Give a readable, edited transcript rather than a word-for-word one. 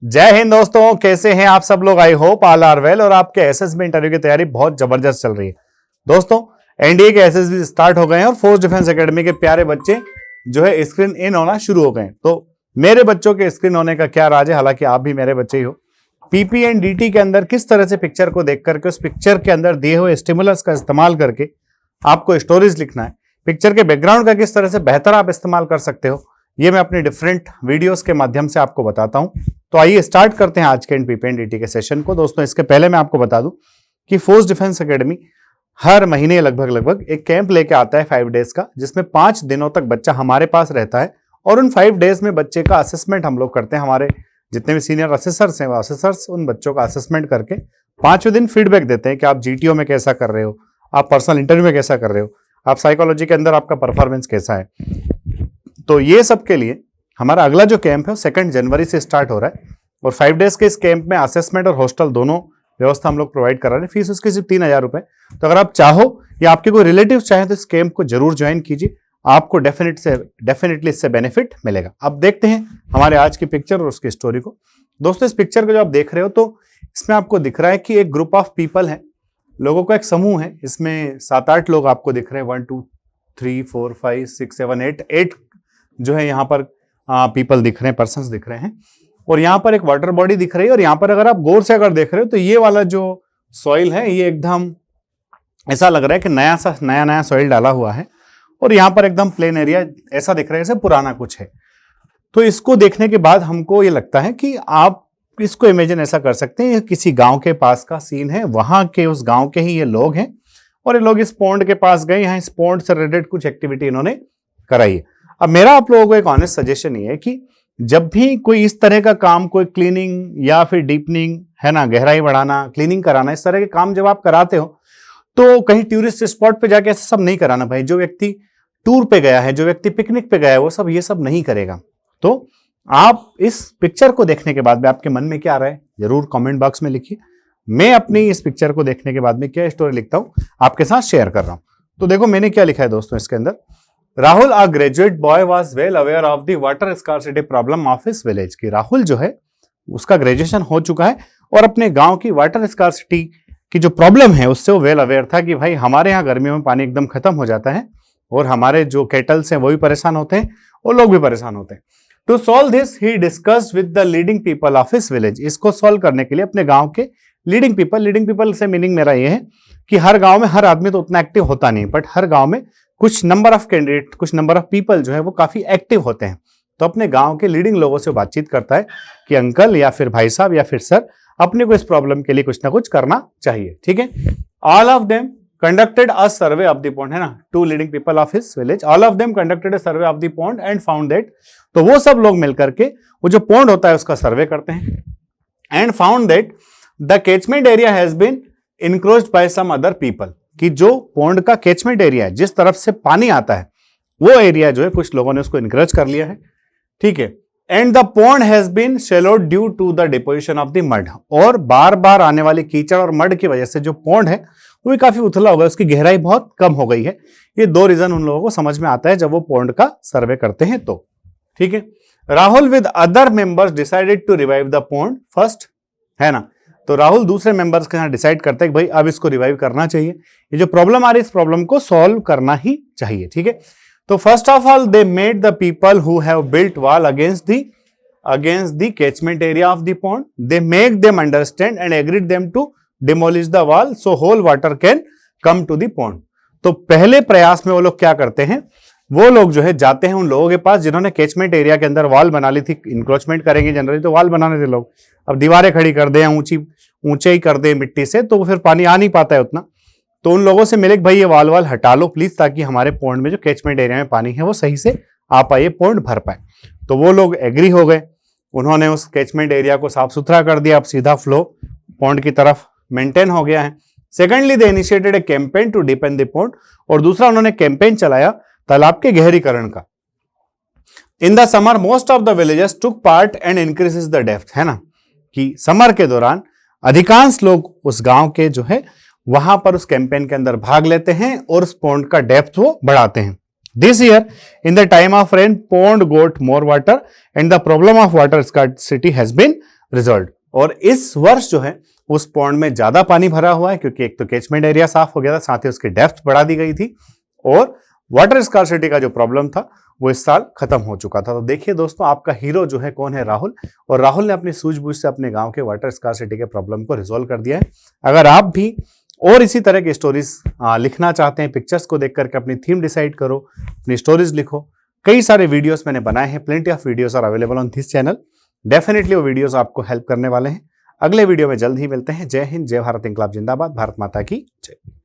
जय हिंद दोस्तों, कैसे हैं आप सब लोग। I hope all are well. और आपके एसएसबी इंटरव्यू की तैयारी बहुत जबरदस्त चल रही है दोस्तों। एनडीए के एसएसबी स्टार्ट हो गए हैं और फोर्स डिफेंस एकेडमी के प्यारे बच्चे जो है स्क्रीन इन होना शुरू हो गए हैं। तो मेरे बच्चों के स्क्रीन होने का क्या राज है, हालांकि आप भी मेरे बच्चे ही हो। पीपी एंड डीटी के अंदर किस तरह से पिक्चर को देख करके उस पिक्चर के अंदर दिए हुए स्टिमुलस का इस्तेमाल करके आपको स्टोरीज लिखना है, पिक्चर के बैकग्राउंड का किस तरह से बेहतर आप इस्तेमाल कर सकते हो, ये मैं अपने डिफरेंट वीडियोस के माध्यम से आपको बताता हूं। तो आइए स्टार्ट करते हैं आज के पीपी एंड डीटी के सेशन को। दोस्तों इसके पहले मैं आपको बता दूं कि फोर्स डिफेंस एकेडमी हर महीने लगभग एक कैंप लेके आता है 5 डेज का, जिसमें 5 दिनों तक बच्चा हमारे पास रहता है और उन 5 डेज में बच्चे का असेसमेंट हम लोग करते हैं। हमारे जितने भी सीनियर असेसर्स हैं वो असेसर्स उन बच्चों का असेसमेंट करके 5वें दिन फीडबैक देते हैं कि आप जीटीओ में कैसा कर रहे हो, आप पर्सनल इंटरव्यू में कैसा कर रहे हो, आप साइकोलॉजी के अंदर आपका परफॉर्मेंस कैसा है। तो ये सब के लिए हमारा अगला जो कैंप है वो 2 जनवरी से स्टार्ट हो रहा है और 5 डेज के इस कैंप में असेसमेंट और हॉस्टल दोनों व्यवस्था हम लोग प्रोवाइड कर रहे हैं। फीस उसकी सिर्फ 3000 रुपए। तो अगर आप चाहो या आपके कोई रिलेटिव चाहे तो इस कैंप को जरूर ज्वाइन कीजिए, आपको डेफिनेटली इससे बेनिफिट मिलेगा। अब देखते हैं हमारे आज की पिक्चर और उसकी स्टोरी को। दोस्तों इस पिक्चर को जो आप देख रहे हो तो इसमें आपको दिख रहा है कि एक ग्रुप ऑफ पीपल है, लोगों का एक समूह है। इसमें 7-8 लोग आपको दिख रहे हैं। 1 2 3 4 5 6 7 8 जो है यहाँ पर पीपल दिख रहे हैं, पर्सन्स दिख रहे हैं। और यहाँ पर एक वाटर बॉडी दिख रही है और यहाँ पर अगर आप गौर से अगर देख रहे हो तो ये वाला जो सॉइल है ये एकदम ऐसा लग रहा है कि नया सॉइल डाला हुआ है और यहाँ पर एकदम प्लेन एरिया ऐसा दिख रहा है जैसे पुराना कुछ है। तो इसको देखने के बाद हमको ये लगता है कि आप इसको इमेजिन ऐसा कर सकते हैं, ये किसी गांव के पास का सीन है, वहां के उस गांव के ही ये लोग हैं और ये लोग इस पॉन्ड के पास गए, यहाँ इस पॉन्ड से रिलेटेड कुछ एक्टिविटी इन्होंने कराई है। अब मेरा आप लोगों को एक ऑनेस्ट सजेशन ये है कि जब भी कोई इस तरह का काम, कोई क्लीनिंग या फिर डीपनिंग है ना, गहराई बढ़ाना, क्लीनिंग कराना, इस तरह के काम जब आप कराते हो तो कहीं टूरिस्ट स्पॉट पे जाके ऐसा सब नहीं कराना भाई। जो व्यक्ति टूर पे गया है, जो व्यक्ति पिकनिक पे गया है, वो सब ये सब नहीं करेगा। तो आप इस पिक्चर को देखने के बाद में आपके मन में क्या आ रहा है जरूर कमेंट बॉक्स में लिखिए। मैं अपनी इस पिक्चर को देखने के बाद में क्या स्टोरी लिखता हूं आपके साथ शेयर कर रहा हूं। तो देखो मैंने क्या लिखा है दोस्तों इसके अंदर। Rahul a graduate boy was well aware of the water scarcity problem of his village. की राहुल जो है उसका ग्रेजुएशन हो चुका है और अपने गांव की वाटर स्कार्सिटी की जो प्रॉब्लम है उससे वो वेल अवेयर था कि भाई हमारे यहाँ गर्मियों में पानी एकदम खत्म हो जाता है और हमारे जो केटल्स हैं वो भी परेशान होते हैं और लोग भी परेशान होते हैं। To solve this he discussed with the leading people of his village. इसको सॉल्व करने के लिए अपने गांव के लीडिंग पीपल से मीनिंग मेरा ये है कि हर गांव में हर आदमी तो उतना एक्टिव होता नहीं, बट हर गांव में कुछ नंबर ऑफ कैंडिडेट, कुछ नंबर ऑफ पीपल जो है वो काफी एक्टिव होते हैं। तो अपने गांव के लीडिंग लोगों से बातचीत करता है कि अंकल या फिर भाई साहब या फिर सर, अपने को इस प्रॉब्लम के लिए कुछ ना कुछ करना चाहिए। ठीक है। All of them conducted a survey of the pond, है ना, 2 leading people of his village, all of them conducted a survey of the pond and found that, तो वो सब लोग मिलकर के वो जो पॉन्ड होता है उसका सर्वे करते हैं and found that the catchment area has been encroached by some other people। कि जो पॉन्ड का कैचमेंट एरिया है, जिस तरफ से पानी आता है, वो एरिया जो है कुछ लोगों ने उसको इनक्रोच कर लिया है। ठीक है। And the pond has been shallowed due to the deposition of the mud. और बार बार आने वाली कीचड़ और मड की वजह से जो पॉन्ड है वो भी काफी उथला हो गया, उसकी गहराई बहुत कम हो गई है। ये 2 रीजन उन लोगों को समझ में आता है जब वो पॉन्ड का सर्वे करते हैं तो। ठीक है। Rahul with other members decided to revive the pond first, है ना। तो राहुल दूसरे मेंबर्स के साथ डिसाइड करते हैं कि भाई अब इसको रिवाइव करना चाहिए, ये जो प्रॉब्लम आ रही है इस प्रॉब्लम को सॉल्व करना ही चाहिए। ठीक है। तो first of all they made the people who have built wall against the catchment area of the pond, they make them understand and agreed them to demolish the wall so whole water can come to the pond. तो पहले प्रयास में वो लोग क्या करते हैं, वो लोग जो है जाते हैं उन लोगों के पास जिन्होंने कैचमेंट एरिया के अंदर वॉल बना ली थी। इंक्रोचमेंट करेंगे जनरली तो वॉल बनाने थे लोग, अब दीवारें खड़ी कर दे, ऊंचे ही कर दे मिट्टी से, तो फिर पानी आ नहीं पाता है उतना। तो उन लोगों से मिले भाई ये वॉल हटा लो प्लीज, ताकि हमारे पॉन्ड में जो कैचमेंट एरिया में पानी है वो सही से आ पाए, पॉन्ड भर पाए। तो वो लोग एग्री हो गए, उन्होंने उस कैचमेंट एरिया को साफ सुथरा कर दिया, अब सीधा फ्लो पॉन्ड की तरफ मेंटेन हो गया है। Secondly they initiated a campaign to deepen the pond. और दूसरा उन्होंने कैंपेन चलाया तालाब के गहरीकरण का। In the summer most of the villages took part and increases the depth, है ना, कि समर के दौरान अधिकांश लोग उस गांव के जो है वहां पर उस कैंपेन के अंदर भाग लेते हैं और उस पॉन्ड का डेप्थ वो बढ़ाते हैं। This year, in the time of rain, pond got more water and the problem of water scarcity has been result. और इस वर्ष जो है उस पॉन्ड में ज्यादा पानी भरा हुआ है, क्योंकि एक तो कैचमेंट एरिया साफ हो गया था, साथ ही उसकी डेप्थ बढ़ा दी गई थी, और वाटर स्कार्सिटी का जो प्रॉब्लम था वो इस साल खत्म हो चुका था। तो देखिए दोस्तों, आपका हीरो जो है कौन है? राहुल। और राहुल ने अपनी सूझबूझ से अपने गांव के वाटर स्कार्सिटी के प्रॉब्लम को रिजोल्व कर दिया है। अगर आप भी और इसी तरह की स्टोरीज लिखना चाहते हैं, पिक्चर्स को देख करके अपनी थीम डिसाइड करो, अपनी स्टोरीज लिखो। कई सारे वीडियोस मैंने बनाए हैं, plenty of videos are available on this channel. Definitely वो वीडियोस आपको हेल्प करने वाले हैं। अगले वीडियो में जल्द ही मिलते हैं। जय हिंद, जय भारत, इंकलाब जिंदाबाद, भारत माता की जय।